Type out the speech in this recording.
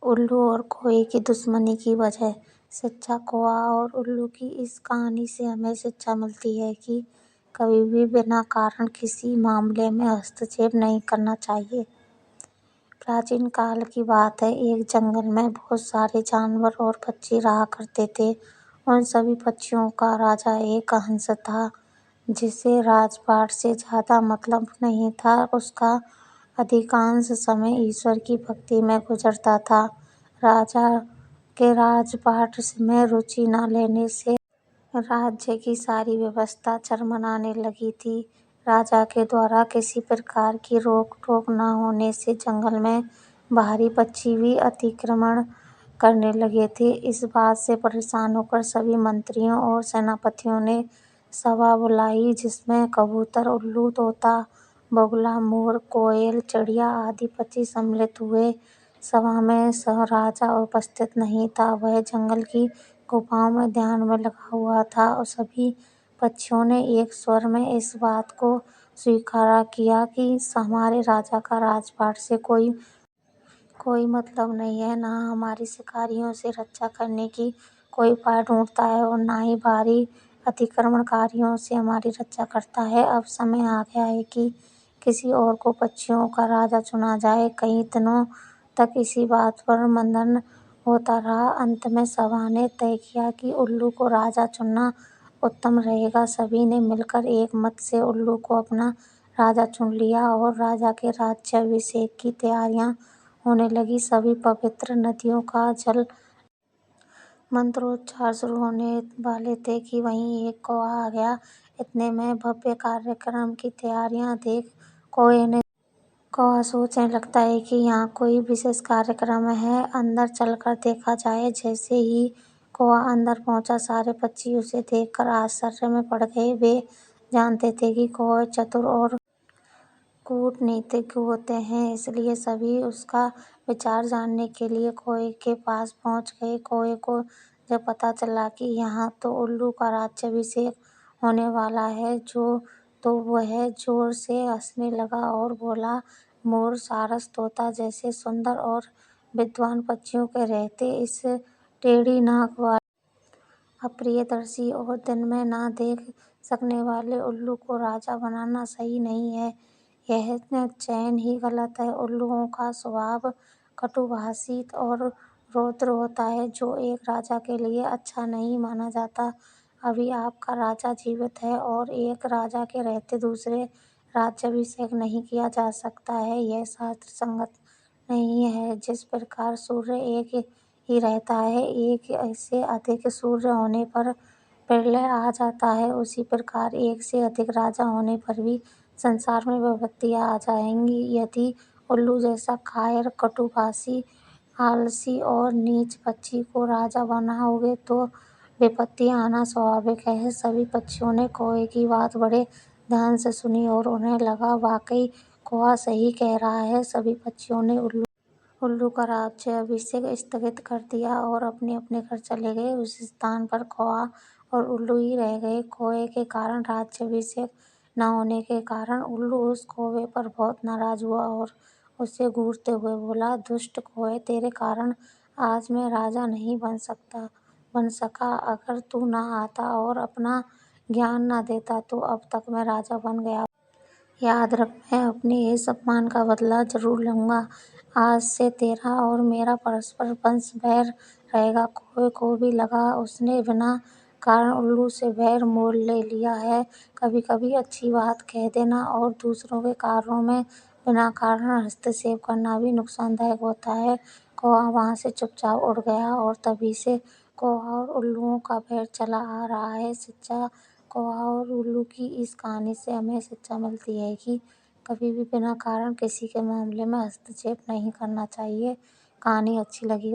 उल्लू और कौवे की दुश्मनी की वजह। शिक्षा। कौवा और उल्लू की इस कहानी से हमें शिक्षा मिलती है कि कभी भी बिना कारण किसी मामले में हस्तक्षेप नहीं करना चाहिए। प्राचीन काल की बात है। एक जंगल में बहुत सारे जानवर और पक्षी रहा करते थे। उन सभी पक्षियों का राजा एक हंस था, जिसे राजपाट से ज्यादा मतलब नहीं था। उसका अधिकांश समय ईश्वर की भक्ति में गुजरता था। राजा के राजपाट में रुचि न लेने से राज्य की सारी व्यवस्था चरमराने लगी थी। राजा के द्वारा किसी प्रकार की रोक टोक न होने से जंगल में बाहरी पक्षी भी अतिक्रमण करने लगे थे। इस बात से परेशान होकर सभी मंत्रियों और सेनापतियों ने सभा बुलाई, जिसमें कबूतर, उल्लू, तोता, बगुला, मोर, कोयल, चिड़िया आदि पक्षी सम्मिलित हुए। सभा में राजा उपस्थित नहीं था। वह जंगल की गुफाओं में ध्यान में लगा हुआ था और सभी पक्षियों ने एक स्वर में इस बात को स्वीकार किया कि हमारे राजा का राजपाट से कोई मतलब नहीं है। न हमारे शिकारियों से रक्षा करने की कोई उपाय ढूंढता है और न ही बाहरी अतिक्रमणकारियों से हमारी रक्षा करता है। अब समय आ गया है कि किसी और को पक्षियों का राजा चुना जाए। कई दिनों तक इसी बात पर मंथन होता रहा। अंत में सभा ने तय किया कि उल्लू को राजा चुनना उत्तम रहेगा। सभी ने मिलकर एक मत से उल्लू को अपना राजा चुन लिया और राजा के राज्याभिषेक की तैयारियां होने लगी। सभी पवित्र नदियों का जल मंत्रोच्चार शुरू होने वाले थे कि वहीं एक कौवा आ गया। इतने में भव्य कार्यक्रम की तैयारियां देख कौवा सोचने लगता है कि यहाँ कोई विशेष कार्यक्रम है, अंदर चलकर देखा जाए। जैसे ही कौवा अंदर पहुंचा, सारे पक्षी उसे देखकर आश्चर्य में पड़ गए। वे जानते थे कि कौवे चतुर और कूटनीतिज्ञ होते हैं, इसलिए सभी उसका विचार जानने के लिए कौवे के पास पहुंच गए। कौवे को जब पता चला कि यहाँ तो उल्लू का राज्याभिषेक होने वाला है, तो वह जोर से हंसने लगा और बोला, मोर, सारस, तोता जैसे सुंदर और विद्वान पक्षियों के रहते इस टेढ़ी नाक वाले, अप्रियदर्शी और दिन में न देख सकने वाले उल्लू को राजा बनाना सही नहीं है। यह चयन ही गलत है। उल्लुओं का स्वभाव कटुभाषी और रौद्र होता है, जो एक राजा के लिए अच्छा नहीं माना जाता। अभी आपका राजा जीवित है और एक राजा के रहते दूसरे राज्याभिषेक नहीं किया जा सकता है। यह शास्त्र संगत नहीं है। जिस प्रकार सूर्य एक ही रहता है, एक से अधिक सूर्य होने पर प्रलय आ जाता है, उसी प्रकार एक से अधिक राजा होने पर भी संसार में विपत्तियां आ जाएंगी। यदि उल्लू जैसा कायर, कटुभाषी, आलसी और नीच पक्षी को राजा बनाओगे तो विपत्तियां आना स्वाभाविक है। सभी पक्षियों ने कौवे की बात बड़े ध्यान से सुनी और उन्हें लगा, वाकई कौवा सही कह रहा है। सभी पक्षियों ने उल्लू का राज्याभिषेक स्थगित कर दिया और अपने अपने घर चले गए। उस स्थान पर कौवा और उल्लू ही रह गए। कौवे के कारण राज्याभिषेक न होने के कारण उल्लू उस कौवे पर बहुत नाराज हुआ और उसे घूरते हुए बोला, दुष्ट कौवे, तेरे कारण आज मैं राजा नहीं बन सका। अगर तू न आता और अपना ज्ञान न देता तो अब तक मैं राजा बन गया। याद रख, मैं अपने इस अपमान का बदला जरूर लूंगा। आज से तेरा और मेरा परस्पर वंश बैर रहेगा। कौवे को भी लगा उसने बिना कारण उल्लू से बैर मोल ले लिया है। कभी कभी अच्छी बात कह देना और दूसरों के कार्यों में बिना कारण हस्तक्षेप करना भी नुकसानदायक होता है। कौवा वहां से चुपचाप उड़ गया और तभी से कौवा और उल्लुओं का बैर चला आ रहा है। शिक्षा। कौवा और उल्लू की इस कहानी से हमें शिक्षा मिलती है कि कभी भी बिना कारण किसी के मामले में हस्तक्षेप नहीं करना चाहिए। कहानी अच्छी लगी